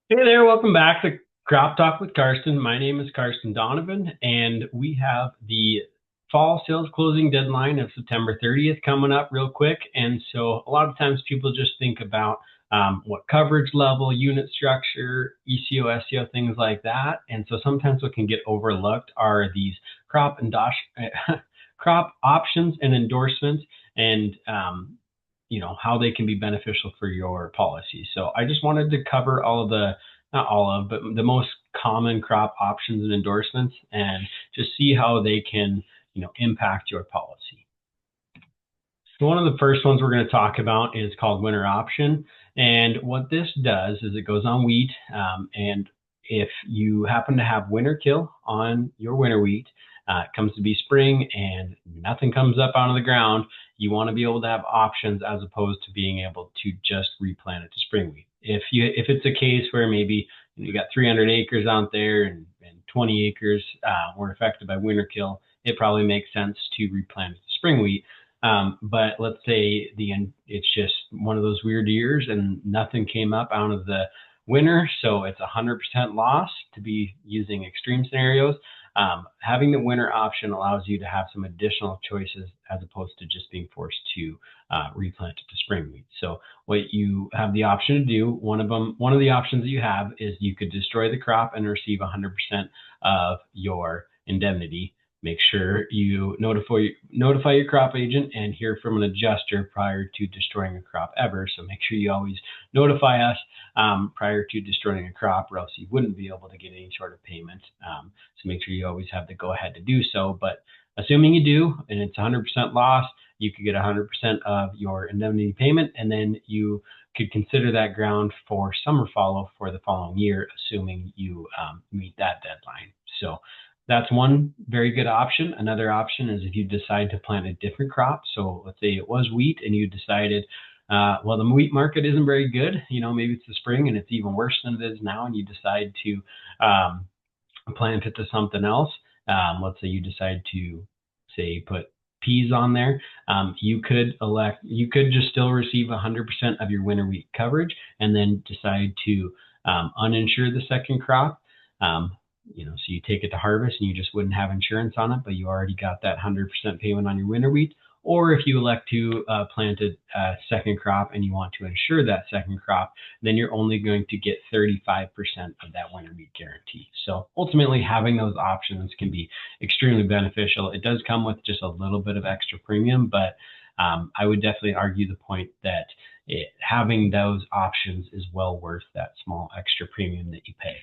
Hey there, welcome back to Crop Talk with Karston. My name is Karston Donovan, and we have the fall sales closing deadline of September 30th coming up real quick. And so a lot of times people just think about what coverage level, unit structure, ECO, SEO, things like that. And so sometimes what can get overlooked are these crop options and endorsements and how they can be beneficial for your policy. So I just wanted to cover all of the, not all of, but the most common crop options and endorsements and just see how they can, impact your policy. So one of the first ones we're going to talk about is called winter option. And what this does is it goes on wheat. And if you happen to have winter kill on your winter wheat, it comes to be spring and nothing comes up out of the ground, you want to be able to have options as opposed to being able to just replant it to spring wheat. If it's a case where maybe you got 300 acres out there and 20 acres were affected by winter kill, it probably makes sense to replant it to spring wheat. But let's say it's just one of those weird years and nothing came up out of the winter, so it's 100% loss to be using extreme scenarios. Having the winter option allows you to have some additional choices as opposed to just being forced to replant it to spring wheat. So what you have the option to do, one of the options that you have is you could destroy the crop and receive 100% of your indemnity. Make sure you notify your crop agent and hear from an adjuster prior to destroying a crop ever. So make sure you always notify us prior to destroying a crop, or else you wouldn't be able to get any sort of payment. So make sure you always have the go ahead to do so. But assuming you do, and it's 100% loss, you could get 100% of your indemnity payment, and then you could consider that ground for summer follow for the following year, assuming you meet that deadline. So that's one very good option. Another option is if you decide to plant a different crop. So let's say it was wheat and you decided, well, the wheat market isn't very good. Maybe it's the spring and it's even worse than it is now, and you decide to plant it to something else. Let's say you decide to, say, put peas on there. You could just still receive 100% of your winter wheat coverage and then decide to uninsure the second crop. So you take it to harvest and you just wouldn't have insurance on it, but you already got that 100% payment on your winter wheat. Or if you elect to plant a second crop and you want to insure that second crop, then you're only going to get 35% of that winter wheat guarantee. So ultimately, having those options can be extremely beneficial. It does come with just a little bit of extra premium, but I would definitely argue the point that having those options is well worth that small extra premium that you pay.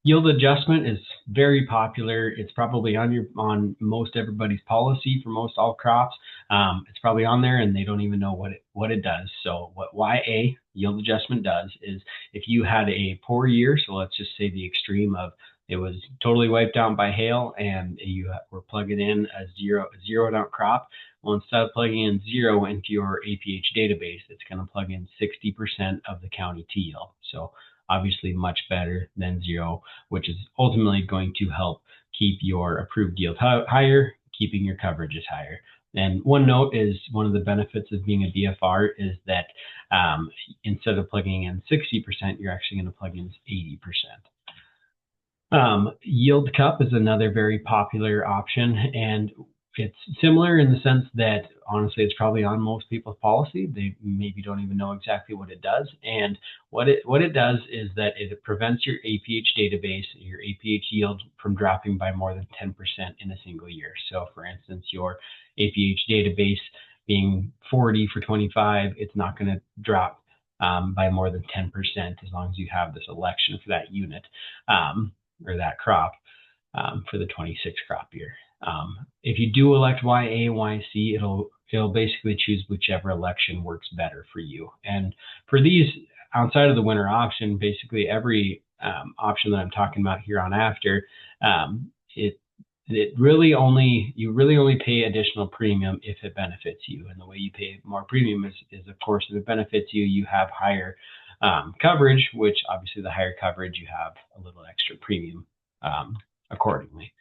Yield adjustment is very popular. It's probably on most everybody's policy for most all crops. It's probably on there and they don't even know what it does. So what YA, yield adjustment, does is if you had a poor year, so let's just say the extreme of it was totally wiped out by hail and you were plugging in a zeroed out crop. Well, instead of plugging in 0 into your APH database, it's going to plug in 60% of the county T yield. So obviously much better than 0, which is ultimately going to help keep your approved yield higher, keeping your coverages higher. And one note is one of the benefits of being a BFR is that instead of plugging in 60%, you're actually going to plug in 80%. Yield cup is another very popular option, and it's similar in the sense that honestly it's probably on most people's policy. They maybe don't even know exactly what it does. And what it does is that it prevents your APH database, your APH yield, from dropping by more than 10% in a single year. So for instance, your APH database being 40 for 25, it's not going to drop by more than 10% as long as you have this election for that unit or that crop for the 26 crop year. If you do elect YA, YC, it'll basically choose whichever election works better for you. And for these, outside of the winter option, basically every option that I'm talking about here on after, you really only pay additional premium if it benefits you. And the way you pay more premium is of course, if it benefits you, you have higher coverage, which obviously the higher coverage, you have a little extra premium accordingly.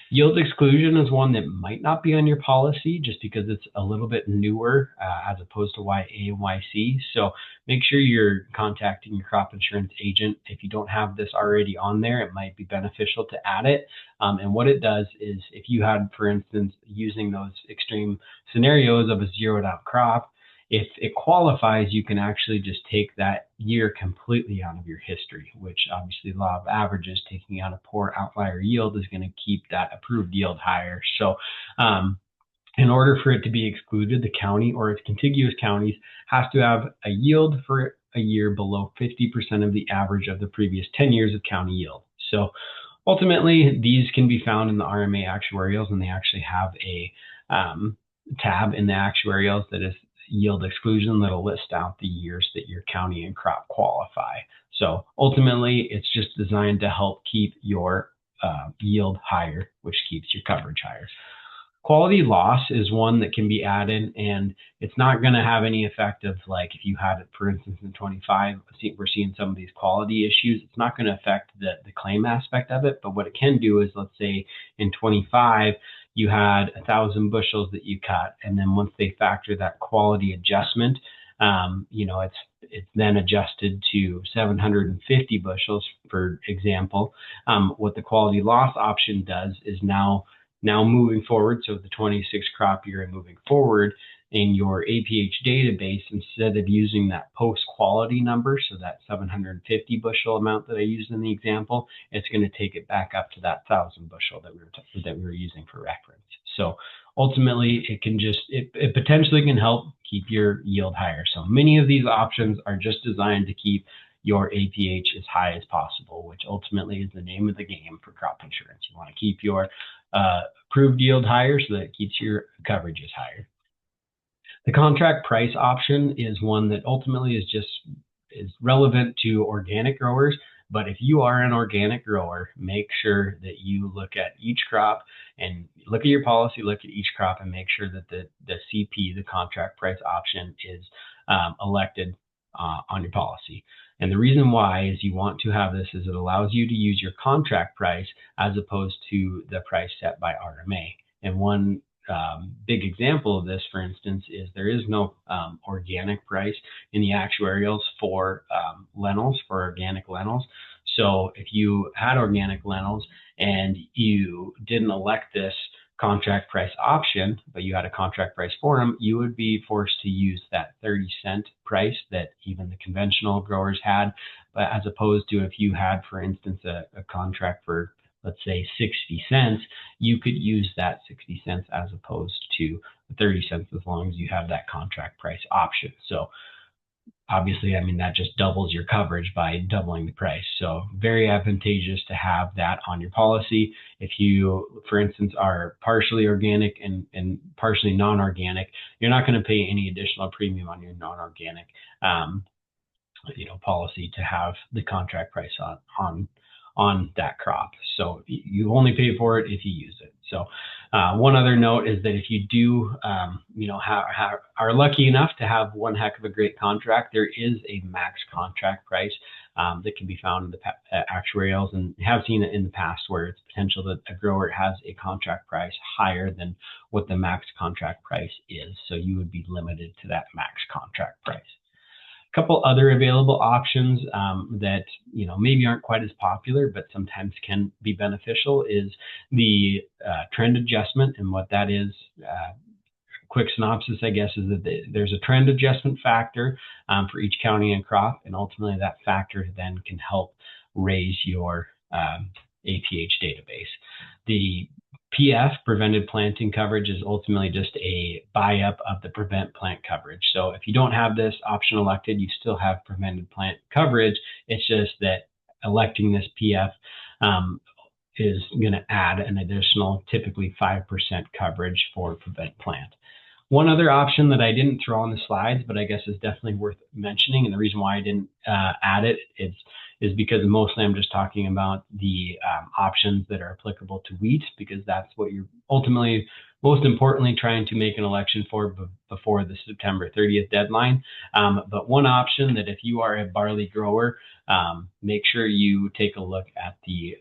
Yield exclusion is one that might not be on your policy just because it's a little bit newer as opposed to YA and YC. So make sure you're contacting your crop insurance agent. If you don't have this already on there, it might be beneficial to add it. And what it does is if you had, for instance, using those extreme scenarios of a zeroed out crop, if it qualifies, you can actually just take that year completely out of your history, which obviously law of averages, taking out a poor outlier yield is going to keep that approved yield higher. So in order for it to be excluded, the county or its contiguous counties has to have a yield for a year below 50% of the average of the previous 10 years of county yield. So ultimately, these can be found in the RMA actuarials, and they actually have a tab in the actuarials that is yield exclusion that'll list out the years that your county and crop qualify. So ultimately, it's just designed to help keep your yield higher, which keeps your coverage higher. Quality loss is one that can be added, and it's not going to have any effect of, like, if you had it, for instance, in 25, we're seeing some of these quality issues. It's not going to affect the claim aspect of it, but what it can do is, let's say in 25, you had 1,000 bushels that you cut, and then once they factor that quality adjustment, it's then adjusted to 750 bushels, for example. What the quality loss option does is now moving forward, so the 26 crop year and moving forward, in your APH database, instead of using that post quality number, so that 750 bushel amount that I used in the example, it's going to take it back up to that 1,000 bushel that we were using for reference. So ultimately, it potentially can help keep your yield higher. So many of these options are just designed to keep your APH as high as possible, which ultimately is the name of the game for crop insurance. You want to keep your approved yield higher so that it keeps your coverages higher. The contract price option is one that ultimately is relevant to organic growers. But if you are an organic grower, make sure that you look at each crop and look at your policy, look at each crop, and make sure that the CP, the contract price option, is elected on your policy. And the reason why is you want to have this is it allows you to use your contract price as opposed to the price set by RMA. And one big example of this, for instance, is there is no organic price in the actuarials for lentils, for organic lentils. So if you had organic lentils and you didn't elect this contract price option, but you had a contract price for them, you would be forced to use that 30-cent price that even the conventional growers had, but as opposed to if you had, for instance, a contract for, let's say, 60 cents, you could use that 60 cents as opposed to 30 cents as long as you have that contract price option. So obviously, I mean, that just doubles your coverage by doubling the price. So very advantageous to have that on your policy. If you, for instance, are partially organic and partially non-organic, you're not going to pay any additional premium on your non-organic policy to have the contract price on that crop. So you only pay for it if you use it. So one other note is that if you do, are lucky enough to have one heck of a great contract, there is a max contract price that can be found in the actuarials, and have seen it in the past where it's potential that a grower has a contract price higher than what the max contract price is. So you would be limited to that max contract price. A couple other available options that maybe aren't quite as popular but sometimes can be beneficial is the trend adjustment. And what that is, quick synopsis, I guess, is that there's a trend adjustment factor for each county and crop, and ultimately that factor then can help raise your APH database. The PF, prevented planting coverage, is ultimately just a buy-up of the prevent plant coverage. So if you don't have this option elected, you still have prevented plant coverage. It's just that electing this PF is going to add an additional, typically 5% coverage for prevent plant. One other option that I didn't throw on the slides, but I guess is definitely worth mentioning, and the reason why I didn't add it is because mostly I'm just talking about the options that are applicable to wheat, because that's what you're ultimately, most importantly, trying to make an election for before the September 30th deadline. But one option that if you are a barley grower, make sure you take a look at the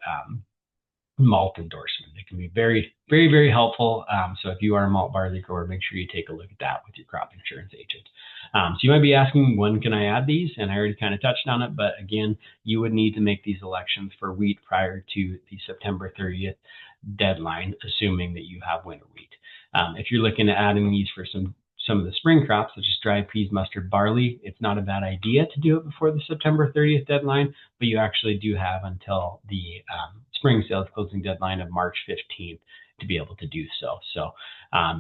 malt endorsement. It can be very, very, very helpful. So if you are a malt barley grower, make sure you take a look at that with your crop insurance agent. So you might be asking, when can I add these? And I already kind of touched on it, but again, you would need to make these elections for wheat prior to the September 30th deadline, assuming that you have winter wheat. If you're looking at adding these for some of the spring crops, such as dry peas, mustard, barley, it's not a bad idea to do it before the September 30th deadline, but you actually do have until the spring sales closing deadline of March 15th to be able to do so. So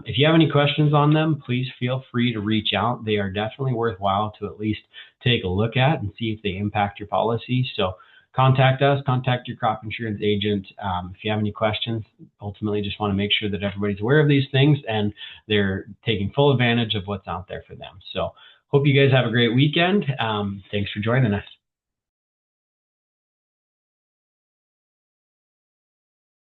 if you have any questions on them, please feel free to reach out. They are definitely worthwhile to at least take a look at and see if they impact your policy. So contact us, contact your crop insurance agent. If you have any questions, ultimately just want to make sure that everybody's aware of these things and they're taking full advantage of what's out there for them. So hope you guys have a great weekend. Thanks for joining us.